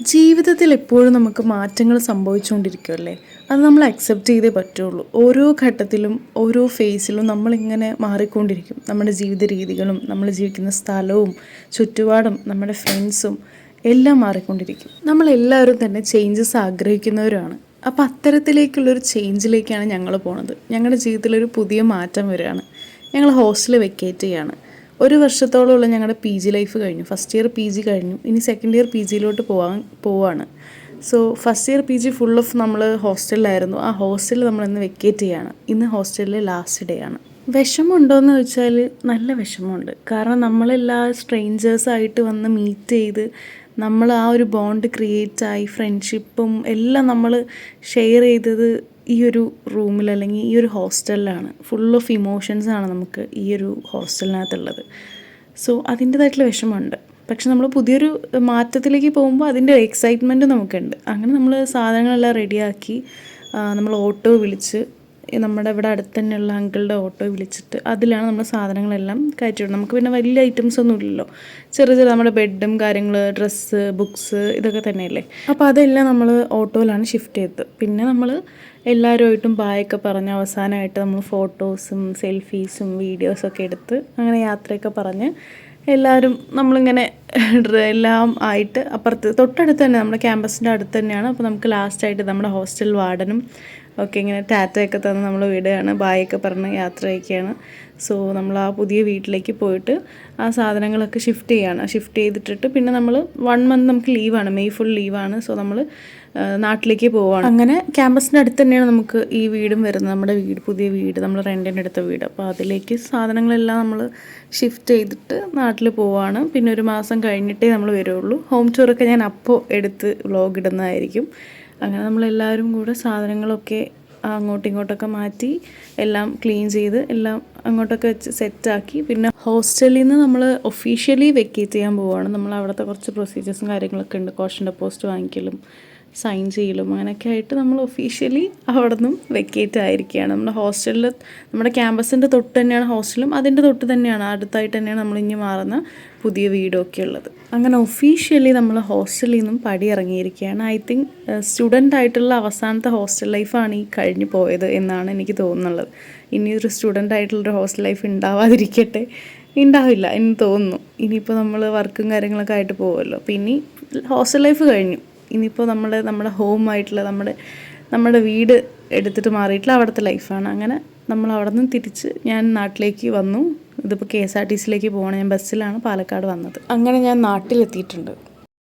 ജീവിതത്തിൽ എപ്പോഴും നമുക്ക് മാറ്റങ്ങൾ സംഭവിച്ചുകൊണ്ടിരിക്കുമല്ലേ. അത് നമ്മൾ അക്സെപ്റ്റ് ചെയ്തേ പറ്റുള്ളൂ. ഓരോ ഘട്ടത്തിലും ഓരോ ഫേസിലും നമ്മളിങ്ങനെ മാറിക്കൊണ്ടിരിക്കും. നമ്മുടെ ജീവിത രീതികളും നമ്മൾ ജീവിക്കുന്ന സ്ഥലവും ചുറ്റുപാടും നമ്മുടെ ഫ്രണ്ട്സും എല്ലാം മാറിക്കൊണ്ടിരിക്കും. നമ്മളെല്ലാവരും തന്നെ ചേഞ്ചസ് ആഗ്രഹിക്കുന്നവരാണ്. അപ്പോൾ അത്തരത്തിലേക്കുള്ളൊരു ചേഞ്ചിലേക്കാണ് ഞങ്ങൾ പോണത്. ഞങ്ങളുടെ ജീവിതത്തിലൊരു പുതിയ മാറ്റം വരികയാണ്. ഞങ്ങൾ ഹോസ്റ്റൽ വെക്കേറ്റ് ചെയ്യാണ്. ഒരു വർഷത്തോളമുള്ള ഞങ്ങളുടെ പി ജി ലൈഫ് കഴിഞ്ഞു. ഫസ്റ്റ് ഇയർ പി ജി കഴിഞ്ഞു. ഇനി സെക്കൻഡ് ഇയർ പി ജിയിലോട്ട് പോവാണ്. So first year P G full of നമ്മൾ ഹോസ്റ്റലിലായിരുന്നു. ആ ഹോസ്റ്റലിൽ നമ്മളിന്ന് വെക്കേറ്റ് ചെയ്യാണ്. ഇന്ന് ഹോസ്റ്റലിലെ ലാസ്റ്റ് ഡേ ആണ്. വിഷമമുണ്ടോയെന്ന് ചോദിച്ചാൽ നല്ല വിഷമമുണ്ട്. കാരണം നമ്മളെല്ലാ സ്ട്രേഞ്ചേഴ്സായിട്ട് വന്ന് മീറ്റ് ചെയ്ത് നമ്മൾ ആ ഒരു ബോണ്ട് ക്രിയേറ്റായി ഫ്രണ്ട്ഷിപ്പും എല്ലാം നമ്മൾ ഷെയർ ചെയ്തത് ഈ ഒരു റൂമിൽ അല്ലെങ്കിൽ ഈ ഒരു ഹോസ്റ്റലിലാണ്. ഫുൾ ഓഫ് ഇമോഷൻസാണ് നമുക്ക് ഈ ഒരു ഹോസ്റ്റലിനകത്തുള്ളത്. സോ അതിൻ്റേതായിട്ടുള്ള വിഷമമുണ്ട്. പക്ഷെ നമ്മൾ പുതിയൊരു മാറ്റത്തിലേക്ക് പോകുമ്പോൾ അതിൻ്റെ എക്സൈറ്റ്മെൻറ്റ് നമുക്കുണ്ട്. അങ്ങനെ നമ്മൾ സാധനങ്ങളെല്ലാം റെഡിയാക്കി നമ്മൾ ഓട്ടോ വിളിച്ച് നമ്മുടെ ഇവിടെ അടുത്ത് തന്നെയുള്ള അങ്കിളുടെ ഓട്ടോ വിളിച്ചിട്ട് അതിലാണ് നമ്മൾ സാധനങ്ങളെല്ലാം കയറ്റിവിടുന്നത്. നമുക്ക് പിന്നെ വലിയ ഐറ്റംസ് ഒന്നും ഇല്ലല്ലോ. ചെറിയ ചെറിയ നമ്മുടെ ബെഡും കാര്യങ്ങൾ, ഡ്രസ്സ്, ബുക്സ് ഇതൊക്കെ തന്നെയല്ലേ. അപ്പോൾ അതെല്ലാം നമ്മൾ ഓട്ടോയിലാണ് ഷിഫ്റ്റ് ചെയ്തത്. പിന്നെ നമ്മൾ എല്ലാവരുമായിട്ടും ബായൊക്കെ പറഞ്ഞ് അവസാനമായിട്ട് നമ്മൾ ഫോട്ടോസും സെൽഫീസും വീഡിയോസൊക്കെ എടുത്ത് അങ്ങനെ യാത്രയൊക്കെ പറഞ്ഞ് എല്ലാവരും നമ്മളിങ്ങനെ എല്ലാം ആയിട്ട് അപ്പുറത്ത് തൊട്ടടുത്ത് തന്നെ നമ്മുടെ ക്യാമ്പസിൻ്റെ അടുത്ത് തന്നെയാണ്. അപ്പോൾ നമുക്ക് ലാസ്റ്റായിട്ട് നമ്മുടെ ഹോസ്റ്റൽ വാർഡനും ഒക്കെ ഇങ്ങനെ ടാറ്റയൊക്കെ തന്ന് നമ്മൾ വിടുകയാണ്. ബായൊക്കെ പറഞ്ഞ് യാത്ര അയക്കുകയാണ്. സോ നമ്മൾ ആ പുതിയ വീട്ടിലേക്ക് പോയിട്ട് ആ സാധനങ്ങളൊക്കെ ഷിഫ്റ്റ് ചെയ്തിട്ടിട്ട് പിന്നെ നമ്മൾ 1 മന്ത് നമുക്ക് ലീവാണ്. മെയ് ഫുൾ ലീവാണ്. സോ നമ്മൾ നാട്ടിലേക്ക് പോവുകയാണ്. അങ്ങനെ ക്യാമ്പസിൻ്റെ അടുത്ത് തന്നെയാണ് നമുക്ക് ഈ വീടും വരുന്നത്. നമ്മുടെ വീട്, പുതിയ വീട്, നമ്മൾ റെൻറ്റിന് എടുത്ത വീട്. അപ്പോൾ അതിലേക്ക് സാധനങ്ങളെല്ലാം നമ്മൾ ഷിഫ്റ്റ് ചെയ്തിട്ട് നാട്ടിൽ പോവുകയാണ്. പിന്നെ 1 മാസം കഴിഞ്ഞിട്ടേ നമ്മൾ വരുള്ളൂ. ഹോം ടൂറൊക്കെ ഞാൻ അപ്പോൾ എടുത്ത് വ്ലോഗ് ഇടുന്നതായിരിക്കും. അങ്ങനെ നമ്മളെല്ലാവരും കൂടെ സാധനങ്ങളൊക്കെ അങ്ങോട്ടും ഇങ്ങോട്ടൊക്കെ മാറ്റി എല്ലാം ക്ലീൻ ചെയ്ത് എല്ലാം അങ്ങോട്ടൊക്കെ വെച്ച് സെറ്റാക്കി പിന്നെ ഹോസ്റ്റലിൽ നിന്ന് നമ്മൾ ഒഫീഷ്യലി വെക്കേറ്റ് ചെയ്യാൻ പോവുകയാണ്. നമ്മൾ അവിടുത്തെ കുറച്ച് പ്രൊസീജിയേഴ്സും കാര്യങ്ങളൊക്കെ ഉണ്ട്. കോഷൻ ഡെപ്പോസിറ്റ് വാങ്ങിക്കലും സൈൻ ചെയ്യലും അങ്ങനെയൊക്കെ ആയിട്ട് നമ്മൾ ഒഫീഷ്യലി അവിടെ നിന്നും വെക്കേറ്റ് ആയിരിക്കുകയാണ്. നമ്മുടെ ഹോസ്റ്റലിൽ നമ്മുടെ ക്യാമ്പസിൻ്റെ തൊട്ട് തന്നെയാണ് ഹോസ്റ്റലും. അതിൻ്റെ തൊട്ട് തന്നെയാണ് അടുത്തായിട്ട് തന്നെയാണ് നമ്മളിഞ്ഞ് മാറുന്ന പുതിയ വീടൊക്കെ ഉള്ളത്. അങ്ങനെ ഒഫീഷ്യലി നമ്മൾ ഹോസ്റ്റലിൽ നിന്നും പടി ഇറങ്ങിയിരിക്കുകയാണ്. ഐ തിങ്ക് സ്റ്റുഡൻ്റ് ആയിട്ടുള്ള അവസാനത്തെ ഹോസ്റ്റൽ ലൈഫാണ് ഈ കഴിഞ്ഞു പോയത് എന്നാണ് എനിക്ക് തോന്നുന്നുള്ളത്. ഇനിയൊരു സ്റ്റുഡൻ്റ് ആയിട്ടുള്ളൊരു ഹോസ്റ്റൽ ലൈഫ് ഉണ്ടാവാതിരിക്കട്ടെ. ഉണ്ടാവില്ല എന്ന് തോന്നുന്നു. ഇനിയിപ്പോൾ നമ്മൾ വർക്കും കാര്യങ്ങളൊക്കെ ആയിട്ട് പോകുമല്ലോ. അപ്പോൾ ഇനി ഹോസ്റ്റൽ ലൈഫ് കഴിഞ്ഞു. ഇനിയിപ്പോൾ നമ്മുടെ ഹോമായിട്ടുള്ള നമ്മുടെ വീട് എടുത്തിട്ട് മാറിയിട്ടുള്ള അവിടുത്തെ ലൈഫാണ്. അങ്ങനെ നമ്മൾ അവിടെ നിന്ന് തിരിച്ച് ഞാൻ നാട്ടിലേക്ക് വന്നു. ഇതിപ്പോൾ KSRTCയിലേക്ക് പോകണം. ഞാൻ ബസ്സിലാണ് പാലക്കാട് വന്നത്. അങ്ങനെ ഞാൻ നാട്ടിലെത്തിയിട്ടുണ്ട്.